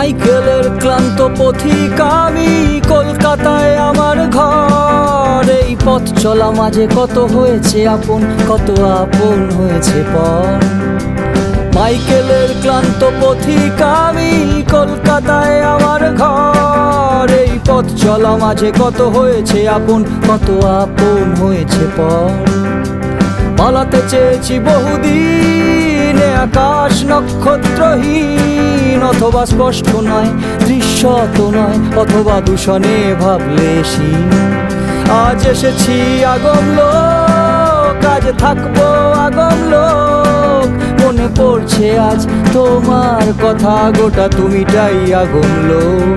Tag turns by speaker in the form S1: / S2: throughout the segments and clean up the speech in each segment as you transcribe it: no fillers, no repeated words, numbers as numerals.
S1: মাইকেলের ক্লান্ত পথিক আমি, কলকাতায় আমার ঘর। এই পথ চলা মাঝে কত হয়েছে আপন, কত আপন হয়েছে পর। মাইকেলের ক্লান্ত পথিক আমি, কলকাতায় আমার ঘর। এই পথ চলা মাঝে কত হয়েছে আপন, কত আপন হয়েছে পর। পালাতে চেয়েছি বহুদিন, আকাশ নক্ষত্রহীন, অথবা স্পষ্ট নয় দৃশ্যত নয়, অথবা দূষণে ভাবলে শীন। আজ এসেছি আগম লোক, আজ থাকবো আগম লোক। মনে পড়ছে আজ তোমার কথা, গোটা তুমিটাই আগম লোক।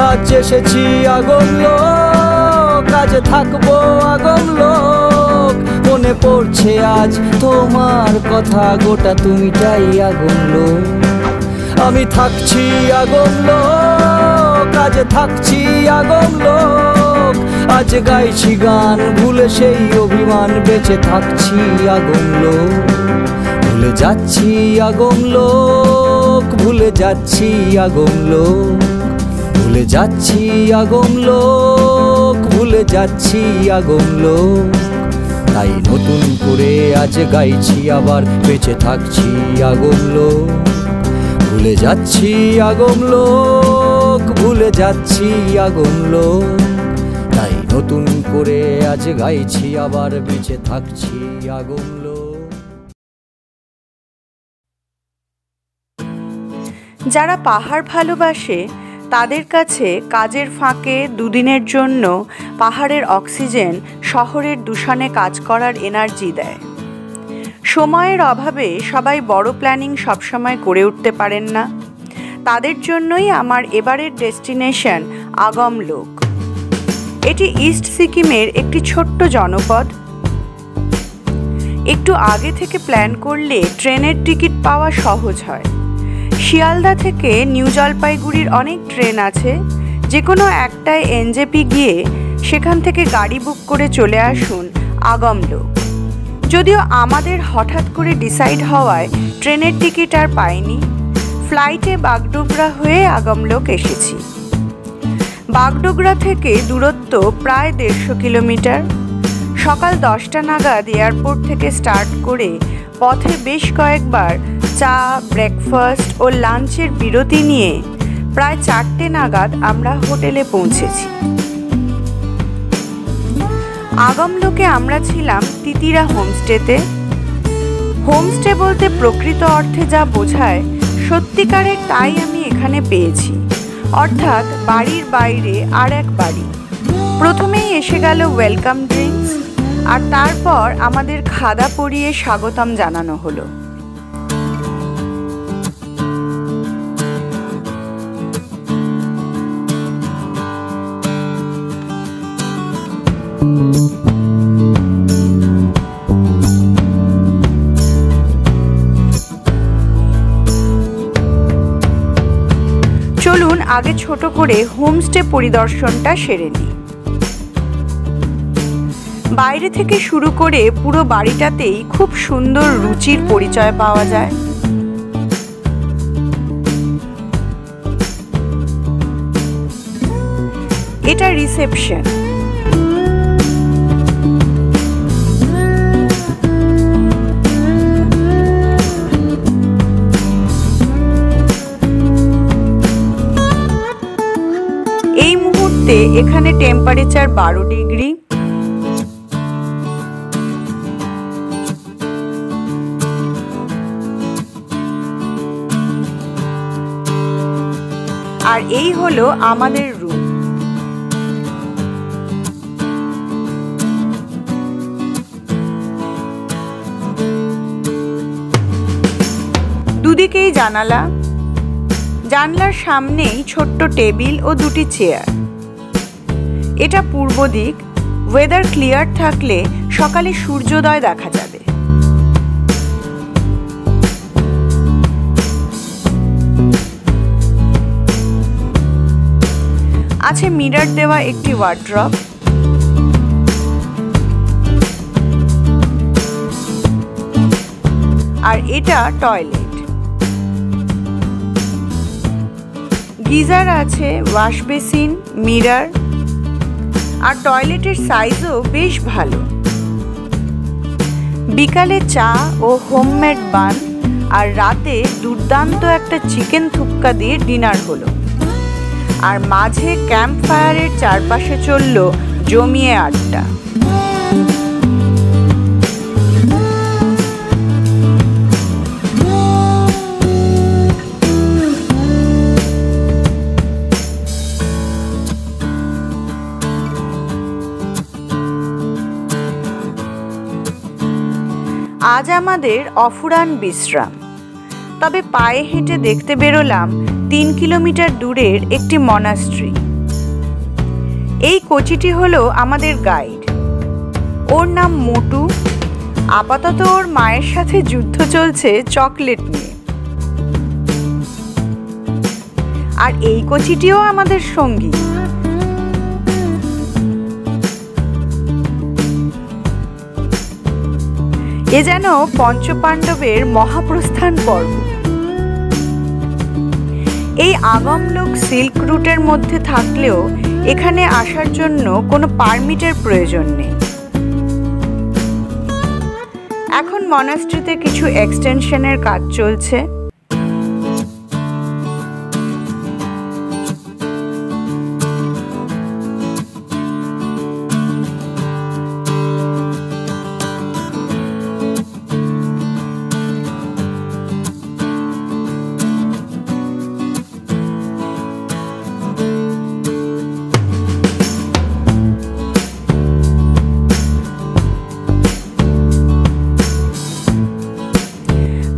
S1: আজ এসেছি আগম লোক, আজ থাকবো আগম লোক। মনে পড়ছে আজ তোমার কথা, গোটা তুমিটাই আগম লোক। আমি থাকছি আগম লোক, আজ থাকছি আগম লোক। আজ গাইছি গান ভুলে সেই অভিমান, বেঁচে থাকছি আগম লোক। ভুলে যাচ্ছি আগম লোক, ভুলে যাচ্ছি আগম লোক। ভুলে যাচ্ছি আগম লোক, ভুলে যাচ্ছি আগম লোক। তাই নতুন করে আজ গাইছি আবার, বেঁচে থাকছি আগম লোক। ভুলে যাচ্ছি আগম লোক, ভুলে যাচ্ছি আগম লোক। তাই নতুন করে আজ গাইছি আবার, বেঁচে থাকছি আগম লোক।
S2: যারা পাহাড় ভালোবাসে তাদের কাছে কাজের ফাঁকে দুদিনের জন্য পাহাড়ের অক্সিজেন শহরের দূষণে কাজ করার এনার্জি দেয়। সময়ের অভাবে সবাই বড় প্ল্যানিং সবসময় করে উঠতে পারেন না। তাদের জন্যই আমার এবারের ডেস্টিনেশন আগম লোক। এটি ইস্ট সিকিমের একটি ছোট্ট জনপদ। একটু আগে থেকে প্ল্যান করলে ট্রেনের টিকিট পাওয়া সহজ হয়। শিয়ালদা থেকে নিউ জলপাইগুড়ির অনেক ট্রেন আছে, যে কোনো একটায় এনজেপি গিয়ে সেখান থেকে গাড়ি বুক করে চলে আসুন আগম লোক। যদিও আমাদের হঠাৎ করে ডিসাইড হওয়ায় ট্রেনের টিকিট আর পাইনি। ফ্লাইটে বাগডোগরা হয়ে আগম লোক এসেছি। বাগডোগরা থেকে দূরত্ব প্রায় 150 কিলোমিটার। সকাল 10টা নাগাদ এয়ারপোর্ট থেকে স্টার্ট করে পথে বেশ কয়েকবার চা, ব্রেকফাস্ট ও লাঞ্চের বিরতি নিয়ে প্রায় 4টে নাগাদ আমরা হোটেলে পৌঁছেছি। আগম লোকে আমরা ছিলাম তিতিরা হোমস্টেতে। হোমস্টে বলতে প্রকৃত অর্থে যা বোঝায় সত্যিকারের তাই আমি এখানে পেয়েছি, অর্থাৎ বাড়ির বাইরে আর এক বাড়ি। প্রথমেই এসে গেল ওয়েলকাম ড্রিঙ্কস, আর তারপর আমাদের খাদা পরিয়ে স্বাগতম জানানো হলো। চলুন আগে ছোট করে হোমস্টে পরিদর্শনটা সেরে নিই। বাইরে থেকে শুরু করে পুরো বাড়িটাতেই খুব সুন্দর রুচির পরিচয় পাওয়া যায়। এটা রিসেপশন। এই মুহূর্তে এখানে টেম্পারেচার 12 ডিগ্রি। আর এই হলো আমাদের রুম। দুদিকেই জানালা। জানলার সামনেই ছোট্ট টেবিল ও 2টি চেয়ার। এটা পূর্ব দিক। ওয়েদার ক্লিয়ার থাকলে সকালে সূর্যোদয় দেখা যাবে। আছে মিরর দেওয়া একটি ওয়ার্ড্রব। আর এটা টয়লেট। গিজার আছে, ওয়াশ বেসিন, মিরর, আর টয়লেটের সাইজও বেশ ভালো। বিকালে চা ও হোমমেড বান, আর রাতে দুর্দান্ত একটা চিকেন থুপকা দিয়ে ডিনার হলো। আর মাঝে ক্যাম্প ফায়ারের চারপাশে চলল জমিয়ে আড্ডা। আজ আমাদের অফুরান বিশ্রাম, তবে পায়ে হেঁটে দেখতে বেরোলাম 3 কিলোমিটার দূরের একটি মনাস্ট্রি। এই কোচিটি হলো আমাদের গাইড। ওর নাম মোটু। আপাতত ওর মায়ের সাথে যুদ্ধ চলছে চকলেট নিয়ে। আর এই কোচিটিও আমাদের সঙ্গী। এ যেন পঞ্চপাণ্ডবের মহাপ্রস্থান পর্ব। এই আগমলোক সিল্ক রুটের মধ্যে থাকলেও এখানে আসার জন্য কোনো পারমিটের প্রয়োজন নেই। এখন মনাস্ট্রিতে কিছু এক্সটেনশনের কাজ চলছে।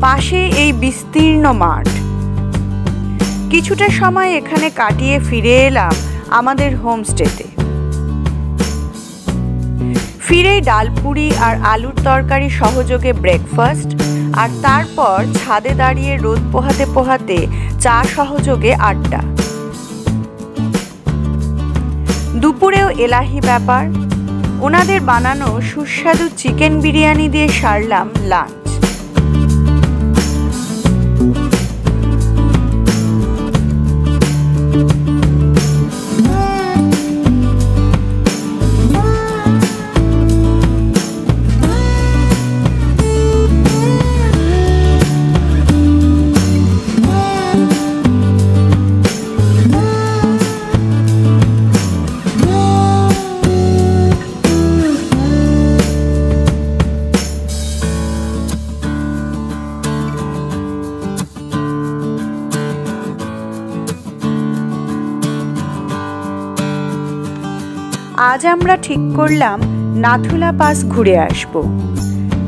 S2: পাশে এই বিস্তীর্ণ মাঠ। কিছুটা সময় এখানে কাটিয়ে ফিরে এলাম আমাদের হোমস্টেতে। ফিরেই ডালপুরি আর আলুর তরকারি সহযোগে ব্রেকফাস্ট, আর তারপর ছাদে দাঁড়িয়ে রোদ পোহাতে পোহাতে চা সহযোগে আড্ডা। দুপুরেও এলাহি ব্যাপার। ওনাদের বানানো সুস্বাদু চিকেন বিরিয়ানি দিয়ে সারলাম লাঞ্চ। আজ আমরা ঠিক করলাম নাথুলা পাস ঘুরে আসব।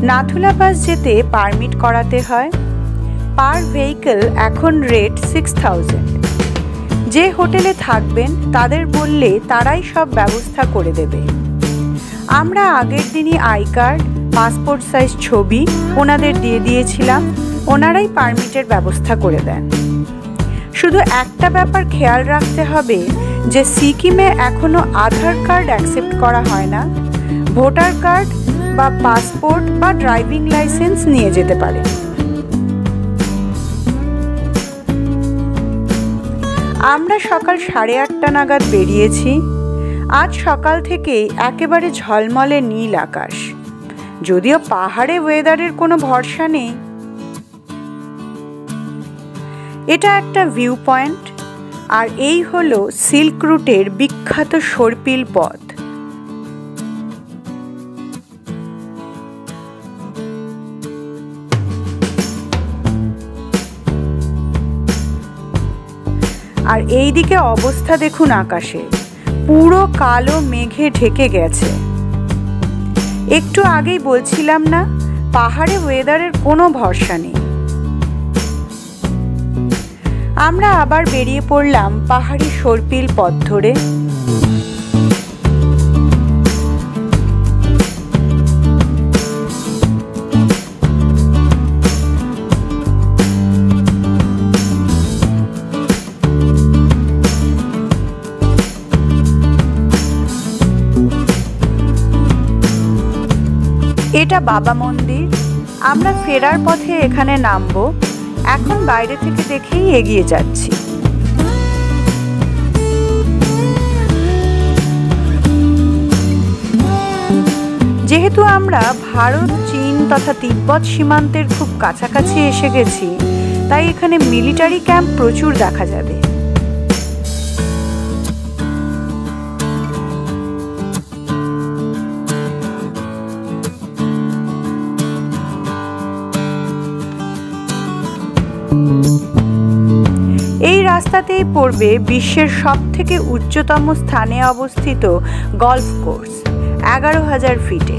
S2: নাথুলা পাস যেতে পারমিট করাতে হয়। পার ভেহিকল এখন রেট 6000। যে হোটেলে থাকবেন তাদের বললে তারাই সব ব্যবস্থা করে দেবে। আমরা আগের দিনই আই কার্ড, পাসপোর্ট সাইজ ছবি ওনাদের দিয়ে দিয়েছিলাম। ওনারাই পারমিটের ব্যবস্থা করে দেন। শুধু একটা ব্যাপার খেয়াল রাখতে হবে যে সিকিমে এখনো আধার কার্ড অ্যাকসেপ্ট করা হয় না। ভোটার কার্ড বা পাসপোর্ট বা ড্রাইভিং লাইসেন্স নিয়ে যেতে পারে। আমরা সকাল 8:30 নাগাদ বেরিয়েছি। আজ সকাল থেকেই একেবারে ঝলমলে নীল আকাশ। যদিও পাহাড়ে ওয়েদারের কোনো ভরসা নেই। এটা একটা ভিউ পয়েন্ট, আর এই হলো সিল্ক রুটের বিখ্যাত সর্পিল পথ। আর এই দিকে অবস্থা দেখুন আকাশে, পুরো কালো মেঘে ঢেকে গেছে। একটু আগেই বলছিলাম না, পাহাড়ে ওয়েদারের কোনো ভরসা নেই। আমরা আবার বেরিয়ে পড়লাম পাহাড়ি সর্পিল পথ ধরে। এটা বাবা মন্দির। আমরা ফেরার পথে এখানে নামবো। এখন বাইরে থেকে দেখেই এগিয়ে যাচ্ছি। আমরা ভারত, চীন তথা তিব্বত সীমান্তের খুব কাছাকাছি এসে গেছি, তাই এখানে মিলিটারি ক্যাম্প প্রচুর দেখা যাবে। এই রাস্তাতেই পড়বে বিশ্বের সবথেকে উচ্চতম স্থানে অবস্থিত গলফ কোর্স, 11,000 ফিটে।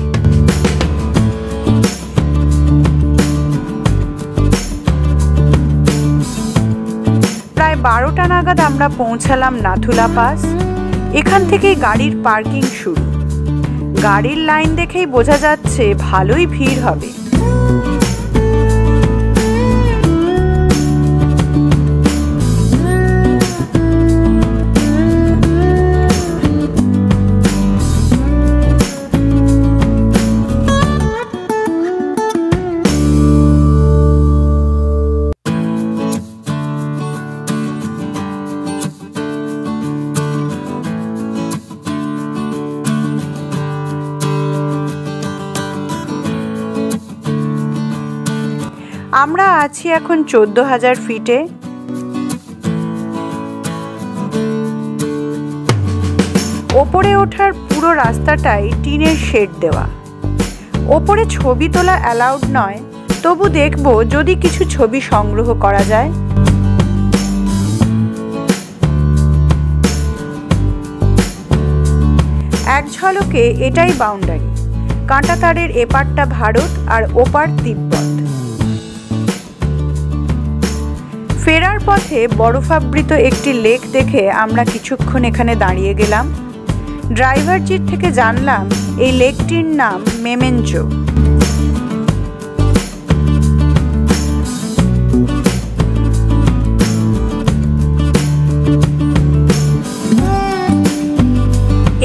S2: প্রায় 12টা নাগাদ আমরা পৌঁছালাম নাথুলা পাস। এখান থেকেই গাড়ির পার্কিং শুরু। গাড়ির লাইন দেখেই বোঝা যাচ্ছে ভালোই ভিড় হবে। আমরা আছি এখন 14,000 ফিটে। ওপরে ওঠার পুরো রাস্তাটাই টিনের শেড দেওয়া। ওপরে ছবি তোলা অ্যালাউড নয়, তবু দেখব যদি কিছু ছবি সংগ্রহ করা যায়। এক ঝলকে এটাই বাউন্ডারি। কাঁটাতারের এপারটা ভারত আর ওপার তিব্বত। ফেরার পথে বরফাবৃত একটি লেক দেখে আমরা কিছুক্ষণ এখানে দাঁড়িয়ে গেলাম। ড্রাইভারজির থেকে জানলাম এই লেকটির নাম মেমেঞ্জো।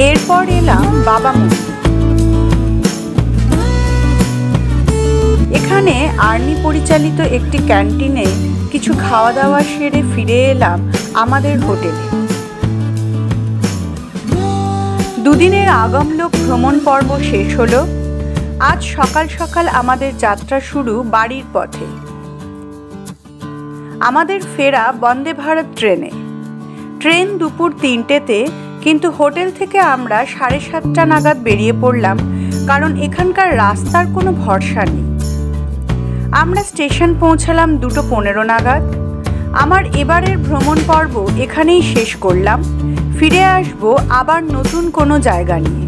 S2: এরপর এলাম বাবা মন্দির। এখানে আর্মি পরিচালিত একটি ক্যান্টিনে কিছু খাওয়া দাওয়া সেরে ফিরে এলাম আমাদের হোটেলে। দুদিনের আগমলোক ভ্রমণ পর্ব শেষ হলো। আজ সকাল সকাল আমাদের যাত্রা শুরু বাড়ির পথে। আমাদের ফেরা বন্দে ভারত ট্রেনে। ট্রেন দুপুর 3টেতে, কিন্তু হোটেল থেকে আমরা 7:30 নাগাদ বেরিয়ে পড়লাম, কারণ এখানকার রাস্তার কোনো ভরসা নেই। আমরা স্টেশন পৌঁছালাম 2:15 নাগাদ। আমার এবারের ভ্রমণ পর্ব এখানেই শেষ করলাম। ফিরে আসবো আবার নতুন কোনো জায়গা নিয়ে।